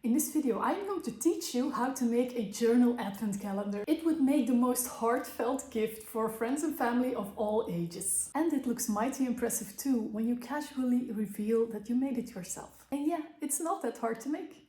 In this video I'm going to teach you how to make a journal advent calendar. It would make the most heartfelt gift for friends and family of all ages. And it looks mighty impressive too when you casually reveal that you made it yourself. And yeah, it's not that hard to make.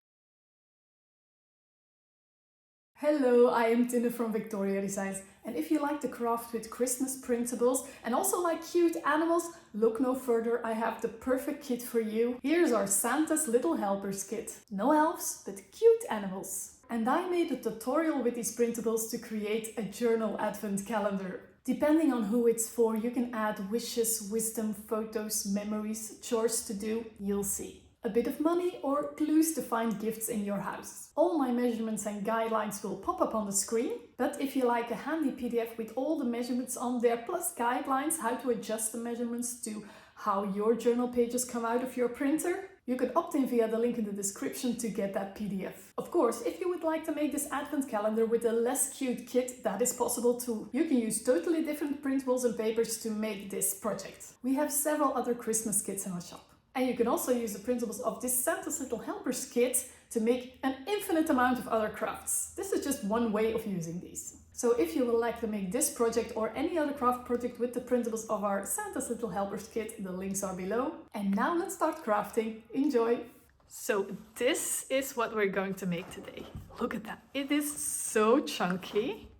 Hello, I am Tinne from Victoria Designs, and if you like to craft with Christmas printables and also like cute animals, look no further, I have the perfect kit for you. Here's our Santa's Little Helpers kit. No elves, but cute animals. And I made a tutorial with these printables to create a journal advent calendar. Depending on who it's for, you can add wishes, wisdom, photos, memories, chores to do, you'll see. A bit of money or clues to find gifts in your house. All my measurements and guidelines will pop up on the screen, but if you like a handy PDF with all the measurements on there plus guidelines how to adjust the measurements to how your journal pages come out of your printer, you can opt in via the link in the description to get that PDF. Of course, if you would like to make this advent calendar with a less cute kit, that is possible too. You can use totally different printables and papers to make this project. We have several other Christmas kits in our shop. And you can also use the printables of this Santa's Little Helpers kit to make an infinite amount of other crafts. This is just one way of using these. So if you would like to make this project or any other craft project with the printables of our Santa's Little Helpers kit, the links are below. And now let's start crafting. Enjoy! So this is what we're going to make today. Look at that. It is so chunky,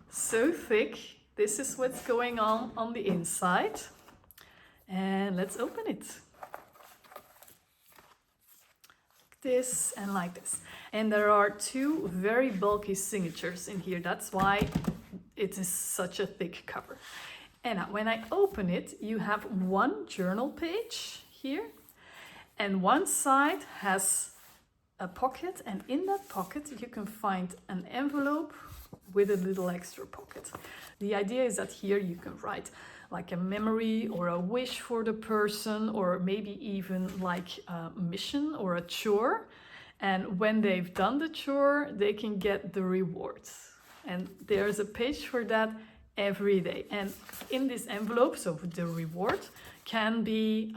so thick. This is what's going on the inside. And let's open it. Like this and like this. And there are two very bulky signatures in here. That's why it is such a thick cover. And now when I open it, you have one journal page here. And one side has a pocket. And in that pocket, you can find an envelope with a little extra pocket. The idea is that here you can write like a memory or a wish for the person, or maybe even like a mission or a chore. And when they've done the chore, they can get the rewards. And there's a page for that every day. And in this envelope, so the reward can be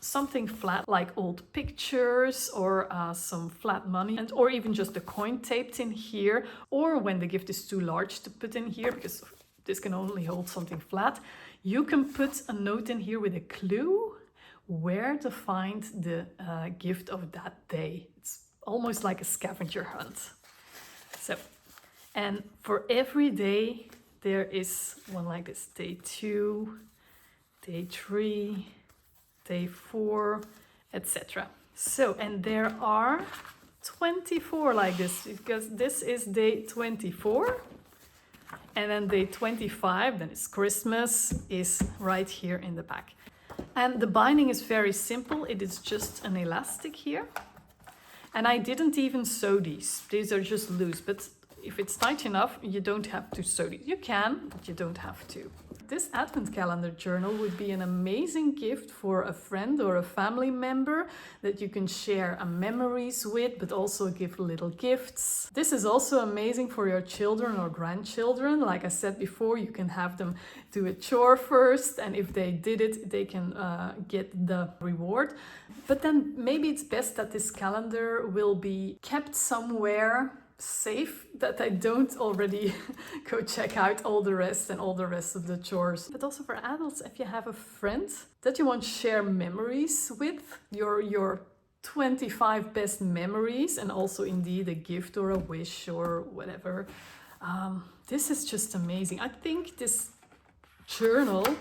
something flat like old pictures or some flat money, and or even just a coin taped in here, or when the gift is too large to put in here because this can only hold something flat, you can put a note in here with a clue where to find the gift of that day. It's almost like a scavenger hunt. So, and for every day there is one like this: day 2, day 3, day 4, etc. So, and there are 24 like this, because this is day 24. And then day 25, then it's Christmas, is right here in the back. And the binding is very simple. It is just an elastic here. And I didn't even sew these. These are just loose. But if it's tight enough, you don't have to sew these. You can, but you don't have to. This advent calendar journal would be an amazing gift for a friend or a family member that you can share memories with, but also give little gifts. This is also amazing for your children or grandchildren. Like I said before, you can have them do a chore first, and if they did it, they can get the reward. But then maybe it's best that this calendar will be kept somewhere safe, that I don't already go check out all the rest of the chores. But also for adults, if you have a friend that you want to share memories with, your 25 best memories, and also indeed a gift or a wish or whatever, this is just amazing. I think this journal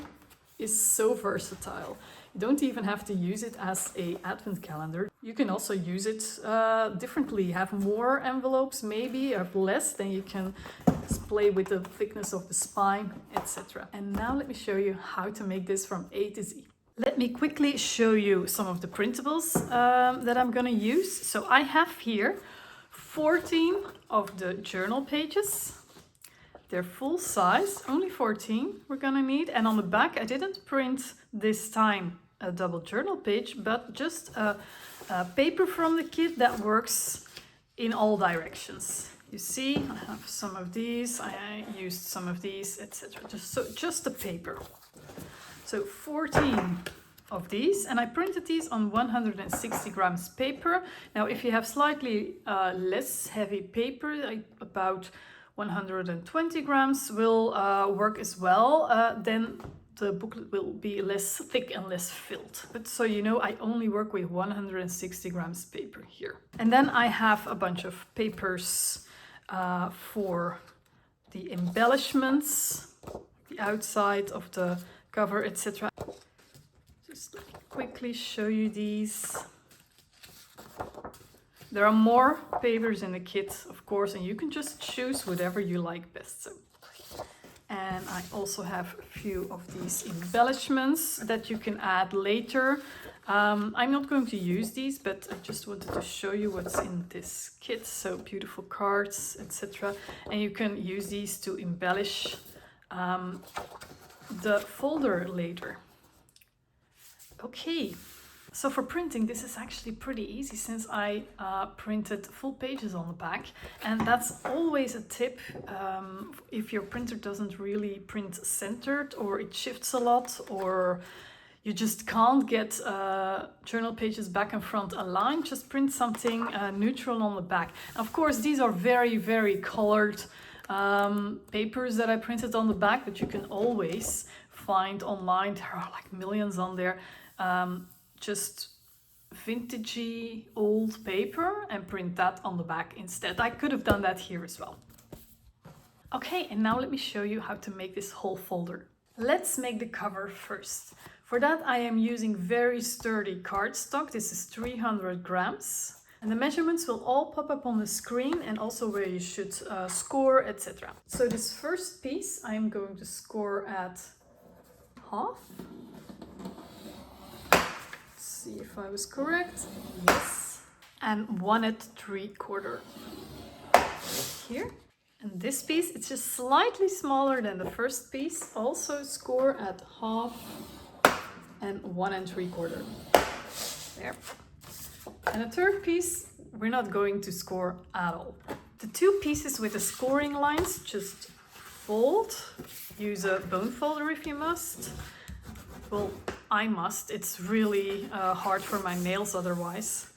is so versatile. You don't even have to use it as an advent calendar. You can also use it differently. Have more envelopes, maybe, or less, then you can play with the thickness of the spine, etc. And now let me show you how to make this from A to Z. Let me quickly show you some of the printables that I'm going to use. So I have here 14 of the journal pages. They're full size, only 14 we're gonna need. And on the back, I didn't print this time a double journal page, but just a paper from the kit that works in all directions. You see, I have some of these, I used some of these, etc. Just a paper. So 14 of these, and I printed these on 160 grams paper. Now if you have slightly less heavy paper, like about 120 grams will work as well, then the booklet will be less thick and less filled. But so you know, I only work with 160 grams paper here. And then I have a bunch of papers for the embellishments, the outside of the cover, etc. Just quickly show you these. There are more papers in the kit, of course, and you can just choose whatever you like best. So. And I also have a few of these embellishments that you can add later. I'm not going to use these, but I just wanted to show you what's in this kit. So beautiful cards, etc. And you can use these to embellish the folder later. Okay. So for printing, this is actually pretty easy since I printed full pages on the back. And that's always a tip if your printer doesn't really print centered, or it shifts a lot, or you just can't get journal pages back and front aligned. Just print something neutral on the back. Of course, these are very, very colored papers that I printed on the back, but you can always find online. There are like millions on there. Just vintagey old paper and print that on the back instead. I could have done that here as well. Okay, and now let me show you how to make this whole folder. Let's make the cover first. For that I am using very sturdy cardstock. This is 300 grams. And the measurements will all pop up on the screen, and also where you should score, etc. So this first piece I am going to score at half. See if I was correct. Yes. And 1 3/4 here. And this piece, it's just slightly smaller than the first piece. Also score at half and 1 3/4. There. And the third piece, we're not going to score at all. The two pieces with the scoring lines, just fold. Use a bone folder if you must. Well, I must. It's really hard for my nails otherwise.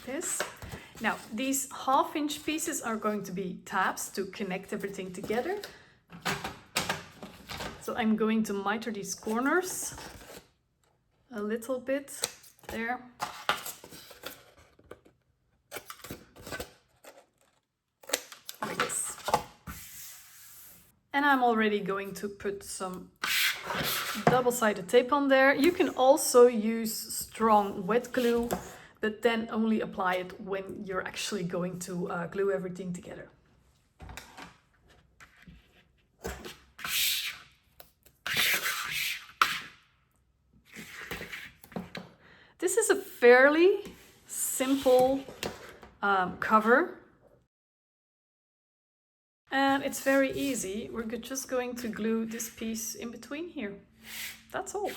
This. Now, these 1/2-inch pieces are going to be tabs to connect everything together. So I'm going to miter these corners a little bit there. Like this. And I'm already going to put some double-sided tape on there. You can also use strong wet glue, but then only apply it when you're actually going to glue everything together. This is a fairly simple cover, and it's very easy. We're just going to glue this piece in between here. That's all.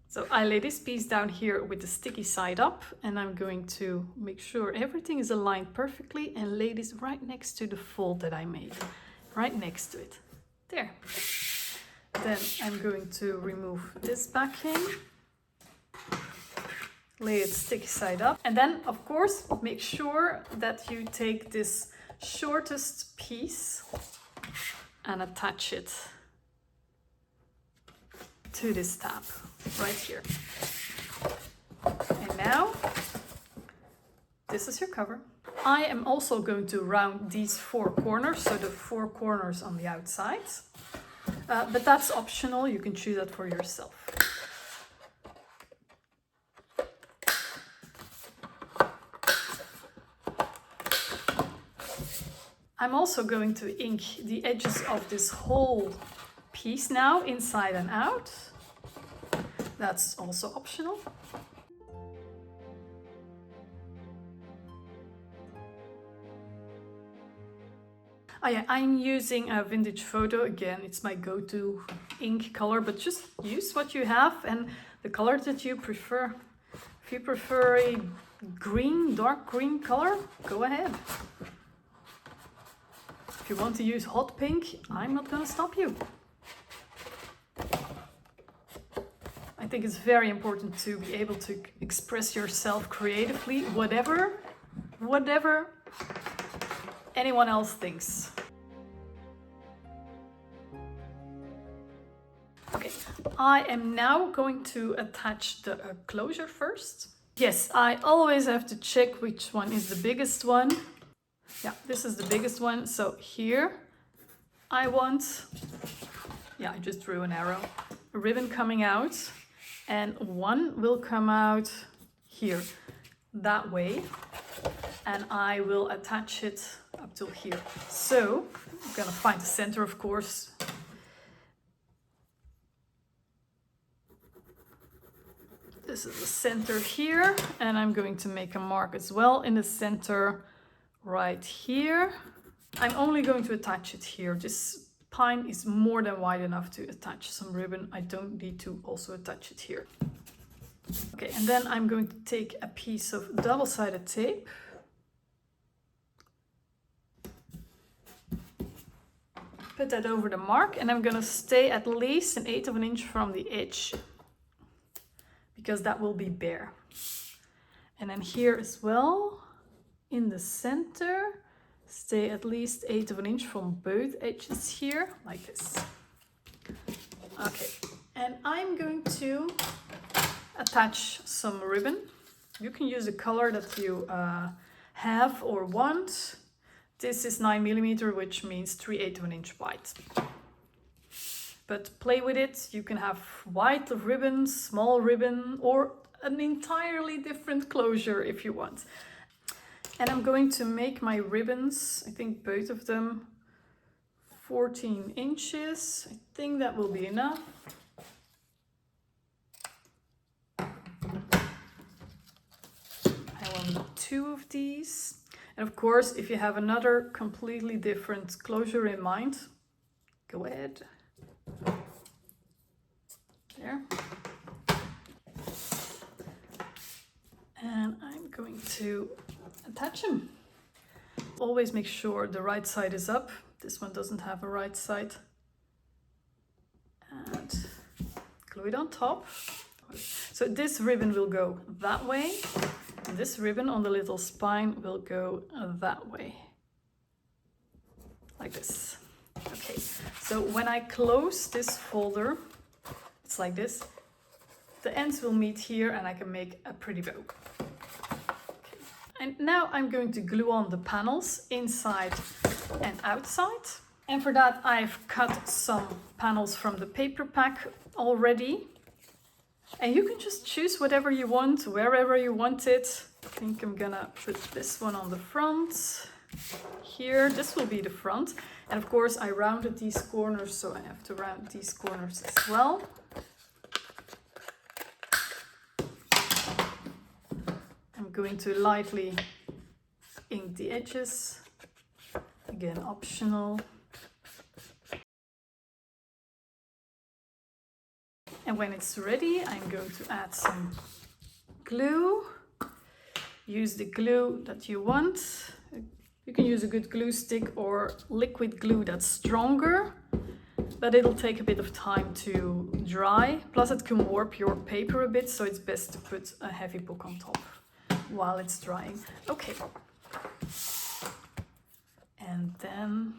So I lay this piece down here with the sticky side up, and I'm going to make sure everything is aligned perfectly and lay this right next to the fold that I made. Right next to it. There. Then I'm going to remove this backing. Lay it sticky side up. And then, of course, make sure that you take this shortest piece and attach it to this tab right here. And now, this is your cover. I am also going to round these 4 corners, so the 4 corners on the outside. But that's optional, you can choose that for yourself. I'm also going to ink the edges of this whole piece now, inside and out. That's also optional. Oh yeah, I'm using a vintage photo. Again, it's my go-to ink color, but just use what you have and the color that you prefer. If you prefer a green, dark green color, go ahead. If you want to use hot pink, I'm not gonna stop you. I think it's very important to be able to express yourself creatively, whatever anyone else thinks. Okay, I am now going to attach the closure first. Yes, I always have to check which one is the biggest one. Yeah, this is the biggest one. So here I want, yeah, I just drew an arrow, a ribbon coming out, and one will come out here that way, and I will attach it up till here. So I'm gonna find the center, of course. This is the center here, and I'm going to make a mark as well in the center right here. I'm only going to attach it here. This pine is more than wide enough to attach some ribbon. I don't need to also attach it here. Okay, and then I'm going to take a piece of double-sided tape. Put that over the mark, and I'm gonna stay at least 1/8 of an inch from the edge, because that will be bare. And then here as well, in the center, stay at least 1/8 of an inch from both edges here, like this. Okay, and I'm going to attach some ribbon. You can use the color that you have or want. This is 9mm, which means 3/8 of an inch wide. But play with it. You can have white ribbon, small ribbon, or an entirely different closure if you want. And I'm going to make my ribbons, I think both of them 14 inches. I think that will be enough. I want 2 of these. And of course, if you have another completely different closure in mind, go ahead. There. And I'm going to attach them. Always make sure the right side is up. This one doesn't have a right side. And glue it on top. So this ribbon will go that way. And this ribbon on the little spine will go that way. Like this. Okay, so when I close this folder, it's like this. The ends will meet here and I can make a pretty bow. Okay. And now I'm going to glue on the panels inside and outside. And for that I've cut some panels from the paper pack already. And you can just choose whatever you want, wherever you want it. I think I'm gonna put this one on the front. Here, this will be the front. And of course I rounded these corners, so I have to round these corners as well. I'm going to lightly ink the edges. Again, optional. And when it's ready, I'm going to add some glue. Use the glue that you want. You can use a good glue stick or liquid glue that's stronger, but it'll take a bit of time to dry. Plus it can warp your paper a bit, so it's best to put a heavy book on top while it's drying. Okay. And then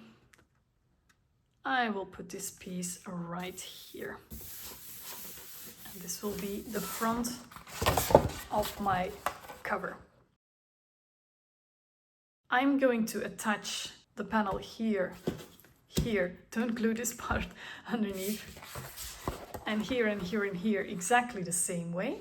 I will put this piece right here. And this will be the front of my cover. I'm going to attach the panel here, don't glue this part underneath, and here and here and here exactly the same way.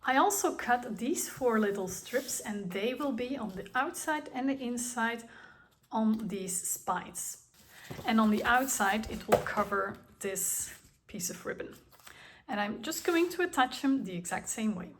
I also cut these 4 little strips, and they will be on the outside and the inside on these spines. And on the outside it will cover this piece of ribbon. And I'm just going to attach them the exact same way.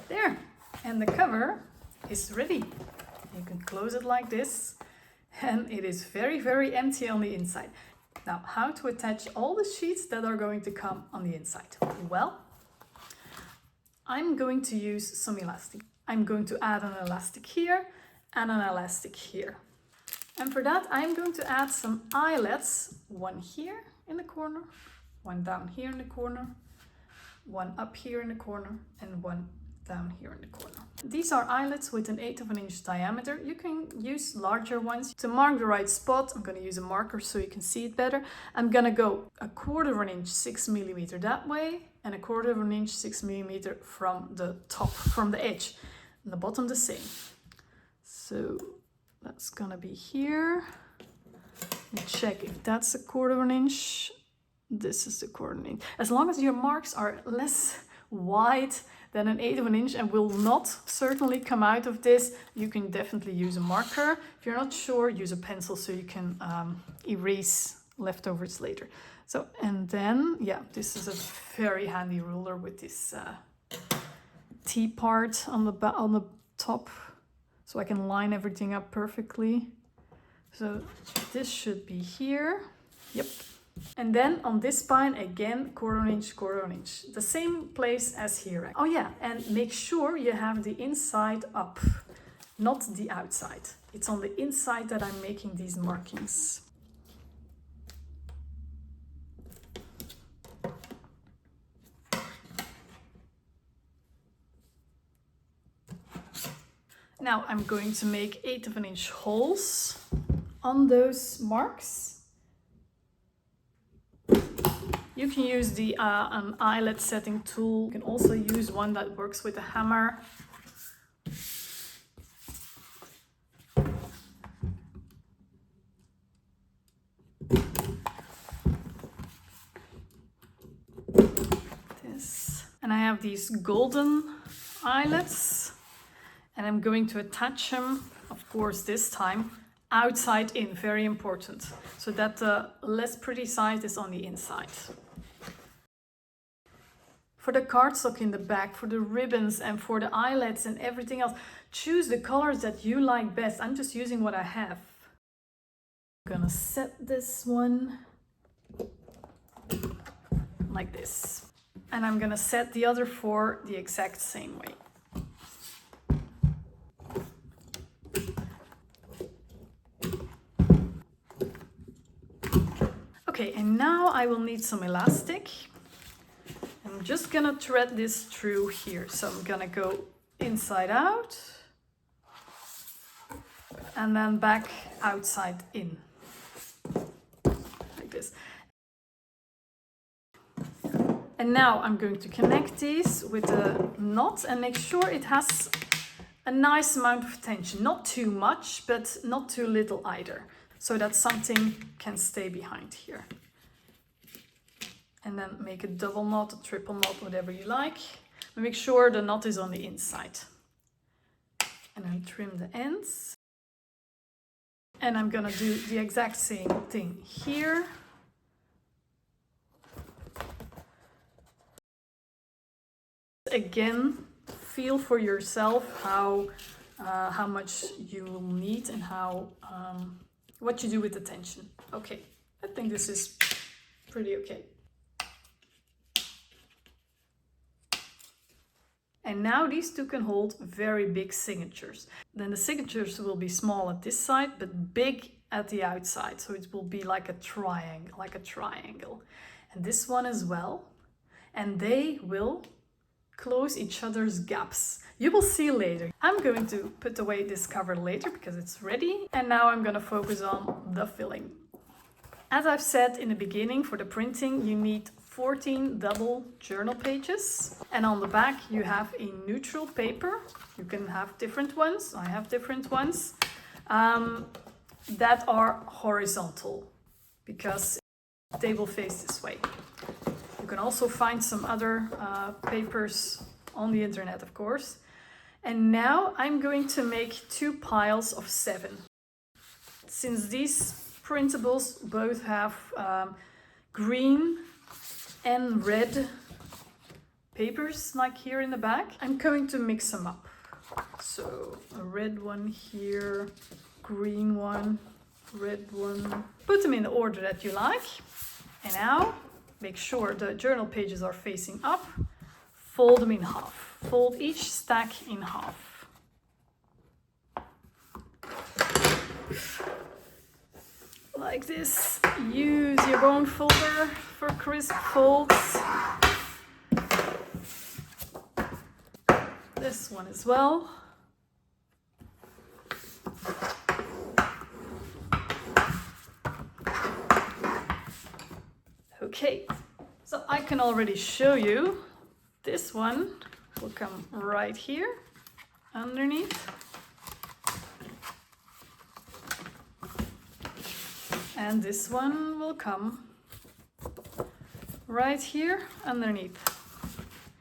There, and the cover is ready. You can close it like this, and it is very, very empty on the inside. Now, how to attach all the sheets that are going to come on the inside? Well, I'm going to use some elastic. I'm going to add an elastic here and an elastic here. And for that, I'm going to add some eyelets, one here in the corner, one down here in the corner, one up here in the corner, and one down here in the corner. These are eyelets with an 1/8 of an inch diameter. You can use larger ones. To mark the right spot, I'm going to use a marker so you can see it better. I'm going to go 1/4 of an inch 6 millimeter that way, and 1/4 of an inch 6 millimeter from the top, from the edge, and the bottom the same. So that's gonna be here. And check if that's 1/4 of an inch. This is the 1/4 of an inch. As long as your marks are less wide than an 1/8 of an inch and will not certainly come out of this, you can definitely use a marker. If you're not sure, use a pencil so you can erase leftovers later. So, and then, yeah, this is a very handy ruler with this T part on the top, so I can line everything up perfectly. So this should be here. Yep. And then on this spine, again, 1/4 inch, 1/4 inch. The same place as here. Oh yeah, and make sure you have the inside up, not the outside. It's on the inside that I'm making these markings. Now I'm going to make 1/8 of an inch holes on those marks. You can use the an eyelet setting tool. You can also use one that works with a hammer. This. And I have these golden eyelets, and I'm going to attach them, of course, this time outside in, very important, so that the less pretty side is on the inside. For the cardstock in the back, for the ribbons and for the eyelets and everything else, choose the colors that you like best. I'm just using what I have. I'm gonna set this one like this. And I'm gonna set the other 4 the exact same way. Okay, and now I will need some elastic. I'm just gonna thread this through here. So I'm gonna go inside out and then back outside in, like this. And now I'm going to connect these with a knot and make sure it has a nice amount of tension. Not too much, but not too little either, so that something can stay behind here. And then make a double knot, a triple knot, whatever you like. But make sure the knot is on the inside. And then trim the ends. And I'm gonna do the exact same thing here. Again, feel for yourself how much you will need and how what you do with the tension. Okay, I think this is pretty okay. And now these two can hold very big signatures. Then the signatures will be small at this side, but big at the outside. So it will be like a triangle, And this one as well. And they will close each other's gaps. You will see later. I'm going to put away this cover later because it's ready. And now I'm going to focus on the filling. As I've said in the beginning, for the printing, you need 14 double journal pages. And on the back, you have a neutral paper. You can have different ones. I have different ones that are horizontal because they will face this way. You can also find some other papers on the internet, of course. And now I'm going to make 2 piles of 7. Since these printables both have green and red papers, like here in the back, I'm going to mix them up. So a red one here, green one, red one. Put them in the order that you like. And now make sure the journal pages are facing up. Fold them in half. Fold each stack in half. Like this. Use your bone folder for crisp folds. This one as well. Okay, so I can already show you. This one will come right here underneath. And this one will come right here underneath.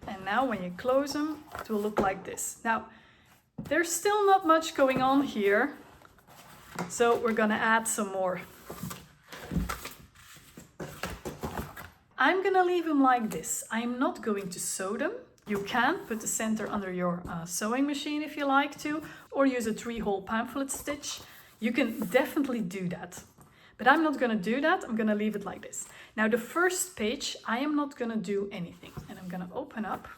And now when you close them, it will look like this. Now, there's still not much going on here, so we're gonna add some more. I'm gonna leave them like this. I'm not going to sew them. You can put the center under your sewing machine if you like to, or use a 3-hole pamphlet stitch. You can definitely do that. But I'm not gonna do that. I'm gonna leave it like this. Now the first page, I am not gonna do anything. And I'm gonna open up.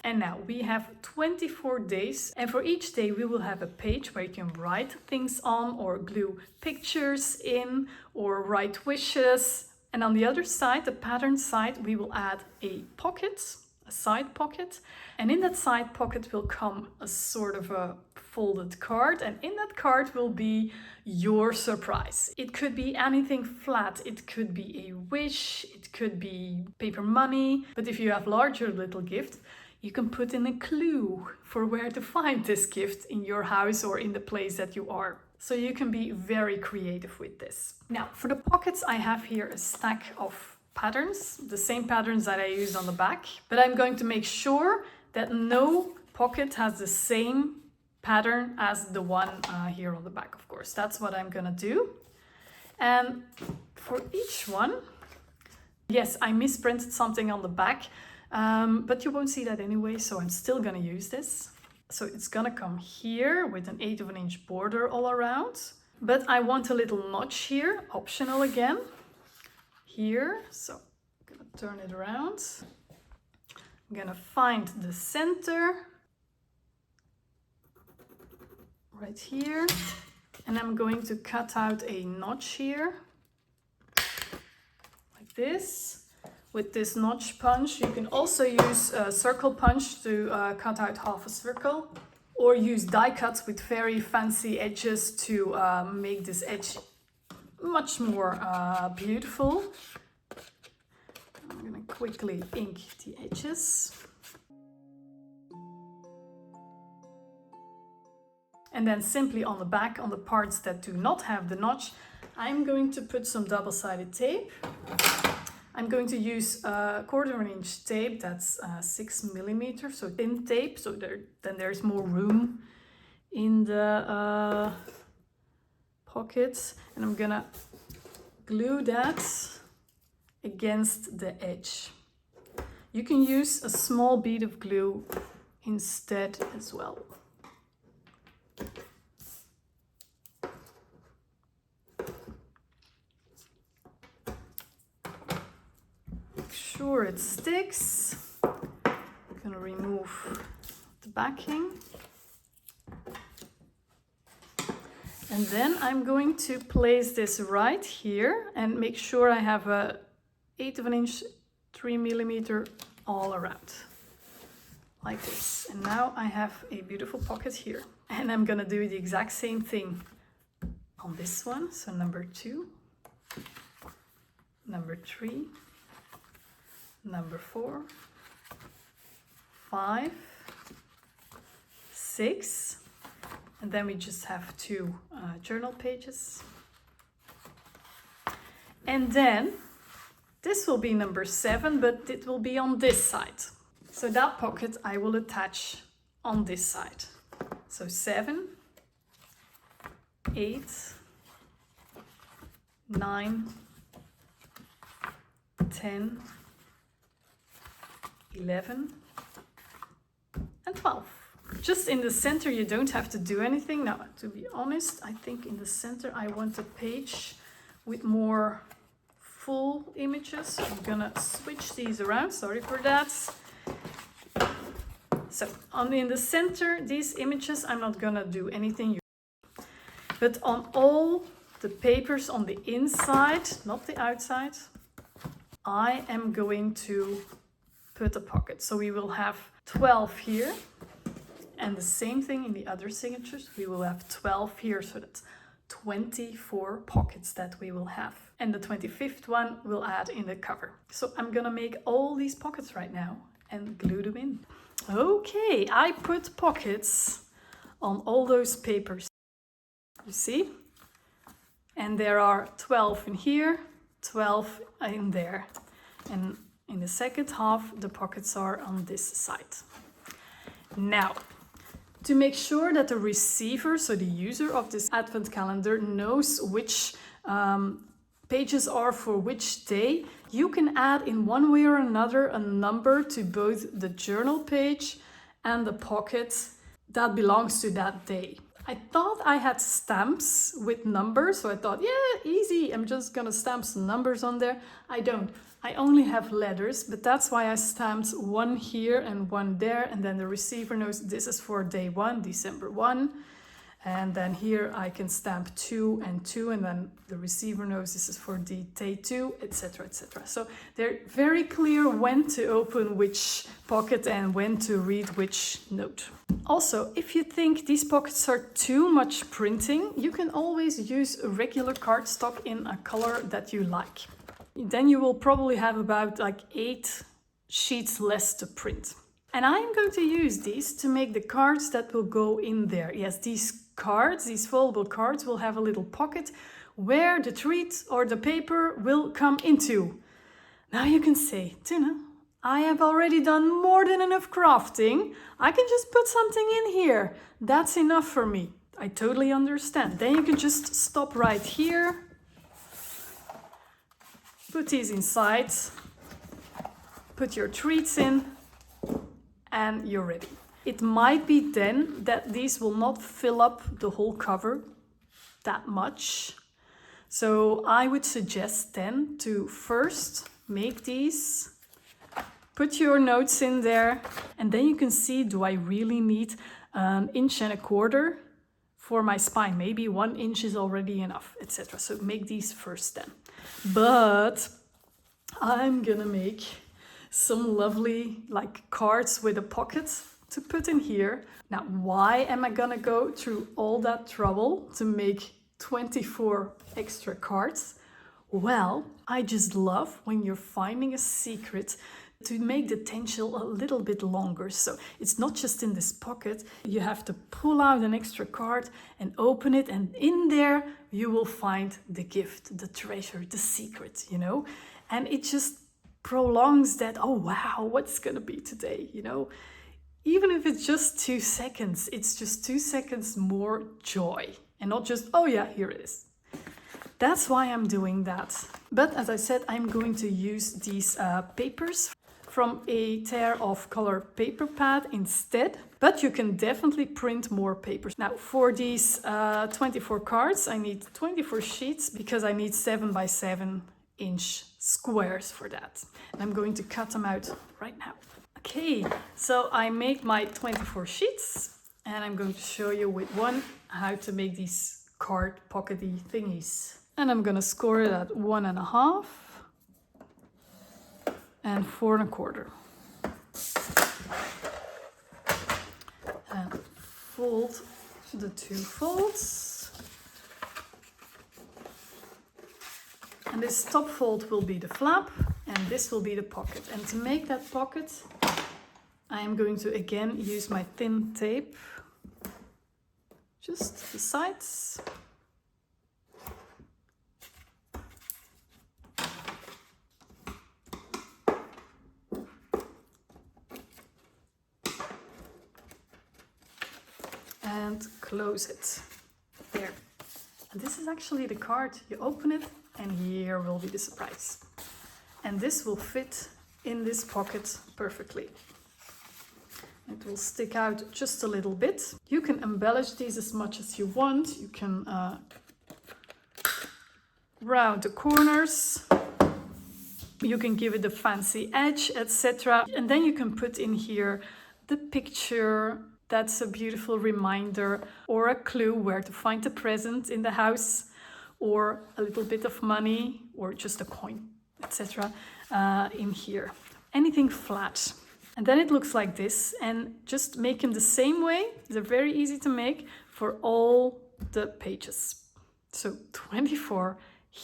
And now we have 24 days. And for each day we will have a page where you can write things on or glue pictures in or write wishes. And on the other side, the pattern side, we will add a pocket, a side pocket. And in that side pocket will come a sort of a folded card. And in that card will be your surprise. It could be anything flat. It could be a wish. It could be paper money. But if you have larger little gift, you can put in a clue for where to find this gift in your house or in the place that you are. So you can be very creative with this. Now, for the pockets, I have here a stack of patterns, the same patterns that I used on the back, but I'm going to make sure that no pocket has the same pattern as the one here on the back, of course. That's what I'm gonna do. And for each one, yes, I misprinted something on the back, but you won't see that anyway, so I'm still gonna use this. So it's gonna come here with an 1/8 of an inch border all around. But I want a little notch here, optional again. Here, so I'm gonna turn it around. I'm gonna find the center. Right here. And I'm going to cut out a notch here. Like this. With this notch punch, you can also use a circle punch to cut out half a circle, or use die cuts with very fancy edges to make this edge much more beautiful. I'm gonna quickly ink the edges. And then simply on the back, on the parts that do not have the notch, I'm going to put some double-sided tape. I'm going to use a 1/4 inch tape that's 6 millimeters, so thin tape, so then there's more room in the pockets. And I'm gonna glue that against the edge. You can use a small bead of glue instead as well. Sure it sticks. I'm gonna remove backing. And then I'm going to place this right here and make sure I have a 1/8 of an inch 3 millimeter all around. Like this. And now I have a beautiful pocket here. And I'm gonna do the exact same thing on this one. So number 2, number 3, number 4, 5, 6, and then we just have 2 journal pages. And then this will be number 7, but it will be on this side. So that pocket I will attach on this side. So 7, 8, 9, 10, 11, and 12. Just in the center, you don't have to do anything. Now, to be honest, I think in the center I want a page with more full images. So I'm gonna switch these around, sorry for that. So in the center, these images, I'm not gonna do anything. But on all the papers on the inside, not the outside, I am going to put a pocket. So we will have 12 here. And the same thing in the other signatures. We will have 12 here, so that's 24 pockets that we will have. And the 25th one we'll add in the cover. So I'm gonna make all these pockets right now and glue them in. Okay, I put pockets on all those papers. You see? And there are 12 in here, 12 in there. And in the second half, the pockets are on this side. Now, to make sure that the receiver, so the user of this advent calendar, knows which pages are for which day, you can add in one way or another a number to both the journal page and the pocket that belongs to that day. I thought I had stamps with numbers, so I thought, yeah, easy, I'm just gonna stamp some numbers on there. I don't. I only have letters, but that's why I stamped one here and one there, and then the receiver knows this is for day 1, December 1. And then here I can stamp 2 and 2, and then the receiver knows this is for day 2, etc., etc. So they're very clear when to open which pocket and when to read which note. Also, if you think these pockets are too much printing, you can always use a regular cardstock in a color that you like. Then you will probably have about like 8 sheets less to print. And I'm going to use these to make the cards that will go in there. Yes, these cards, these foldable cards, will have a little pocket where the treat or the paper will come into. Now you can say, Tinne, I have already done more than enough crafting. I can just put something in here. That's enough for me. I totally understand. Then you can just stop right here. Put these inside, put your treats in, and you're ready. It might be then that these will not fill up the whole cover that much. So I would suggest then to first make these, put your notes in there, and then you can see, do I really need 1.25 inches for my spine? Maybe 1 inch is already enough, etc. So make these first then. But I'm gonna make some lovely like cards with a pocket to put in here. Now, why am I gonna go through all that trouble to make 24 extra cards? Well, I just love when you're finding a secret to make the tencel a little bit longer. So it's not just in this pocket. You have to pull out an extra card and open it, and in there you will find the gift, the treasure, the secret, you know? And it just prolongs that, oh wow, what's gonna be today, you know? Even if it's just 2 seconds, it's just 2 seconds more joy, and not just, oh yeah, here it is. That's why I'm doing that. But as I said, I'm going to use these papers from a tear of color paper pad instead, but you can definitely print more papers. Now for these 24 cards, I need 24 sheets because I need 7 by 7 inch squares for that. And I'm going to cut them out right now. Okay, so I made my 24 sheets and I'm going to show you with one how to make these card pockety thingies. And I'm gonna score it at 1.5 and 4.25. And fold the 2 folds. And this top fold will be the flap and this will be the pocket. And to make that pocket, I am going to again use my thin tape, just the sides. And close it. There. And this is actually the card. You open it and here will be the surprise. And this will fit in this pocket perfectly. It will stick out just a little bit. You can embellish these as much as you want. You can round the corners. You can give it a fancy edge, etc. And then you can put in here the picture. That's a beautiful reminder or a clue where to find a present in the house, or a little bit of money or just a coin, etc. In here. Anything flat. And then it looks like this, and just make them the same way. They're very easy to make for all the pages. So 24,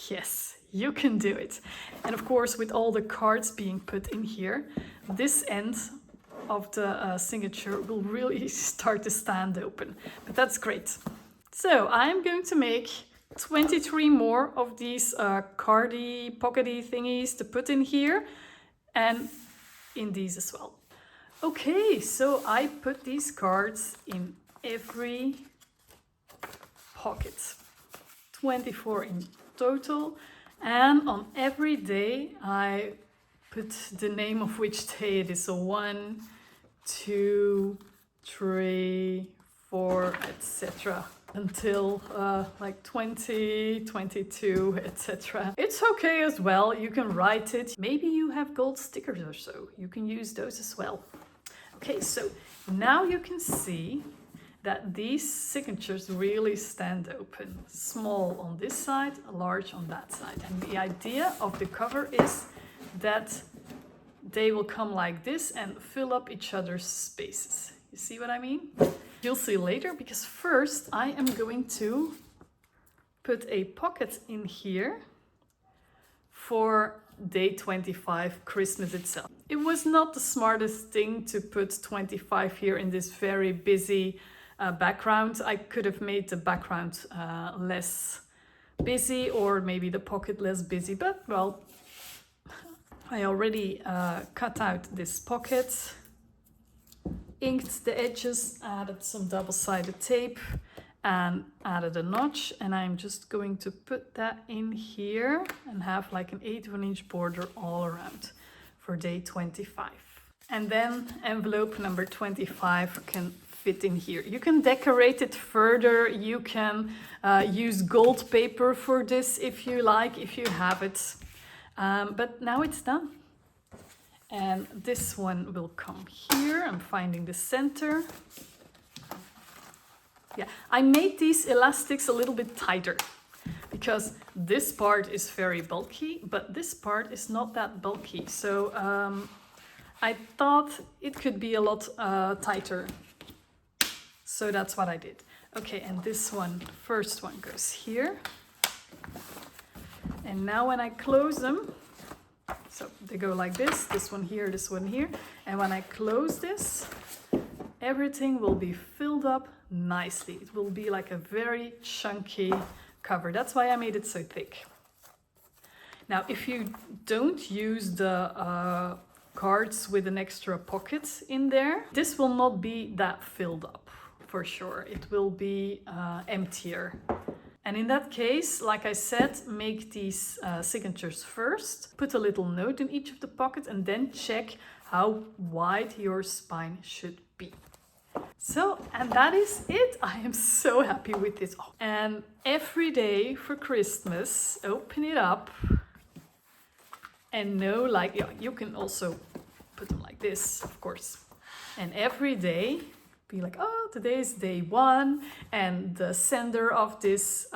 yes, you can do it. And of course, with all the cards being put in here, this end of the signature will really start to stand open. But that's great. So I'm going to make 23 more of these cardy, pockety thingies to put in here, and in these as well. Okay, so I put these cards in every pocket. 24 in total, and on every day I put the name of which day it is. So 1, 2, 3, 4, etc. until like 20, 22, etc. It's okay as well, you can write it. Maybe you have gold stickers or so, you can use those as well. Okay, so now you can see that these signatures really stand open. Small on this side, large on that side. And the idea of the cover is that they will come like this and fill up each other's spaces. You see what I mean? You'll see later, because first I am going to put a pocket in here for day 25, Christmas itself. It was not the smartest thing to put 25 here in this very busy background. I could have made the background less busy, or maybe the pocket less busy, but well, I already cut out this pocket, inked the edges, added some double-sided tape and added a notch, and I'm just going to put that in here and have like an 1/8 border all around for day 25. And then envelope number 25 can fit in here. You can decorate it further, you can use gold paper for this if you like, if you have it. But now it's done. And this one will come here. I'm finding the center. Yeah, I made these elastics a little bit tighter because this part is very bulky, but this part is not that bulky. So I thought it could be a lot tighter. So that's what I did. Okay, and this one, first one goes here. And now when I close them, so they go like this one here, this one here. And when I close this, everything will be filled up nicely. It will be like a very chunky cover. That's why I made it so thick. Now, if you don't use the cards with an extra pocket in there, this will not be that filled up for sure. It will be emptier. And in that case, like I said, make these signatures first, put a little note in each of the pockets, and then check how wide your spine should be. So, and that is it. I am so happy with this. Oh, and every day for Christmas, open it up and know, like, yeah, you can also put them like like this, of course. And every day, be like, oh, today is day 1, and the sender of this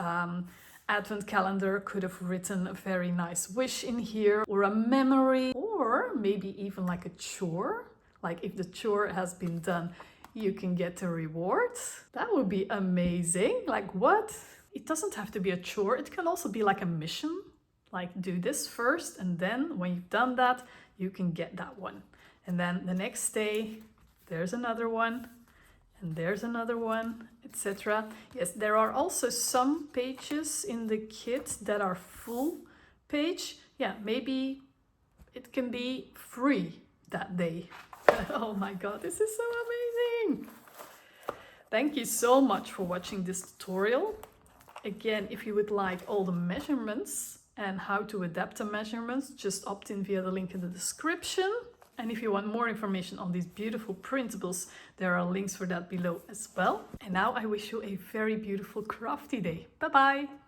advent calendar could have written a very nice wish in here, or a memory, or maybe even like a chore. Like if the chore has been done, you can get a reward. That would be amazing. Like what? It doesn't have to be a chore. It can also be like a mission. Like do this first, and then when you've done that, you can get that one. And then the next day, there's another one, and there's another one, etc. Yes, there are also some pages in the kit that are full page. Yeah, maybe it can be free that day. Oh my god, this is so amazing! Thank you so much for watching this tutorial. Again, if you would like all the measurements and how to adapt the measurements, just opt in via the link in the description. And if you want more information on these beautiful printables, there are links for that below as well. And now I wish you a very beautiful crafty day. Bye bye!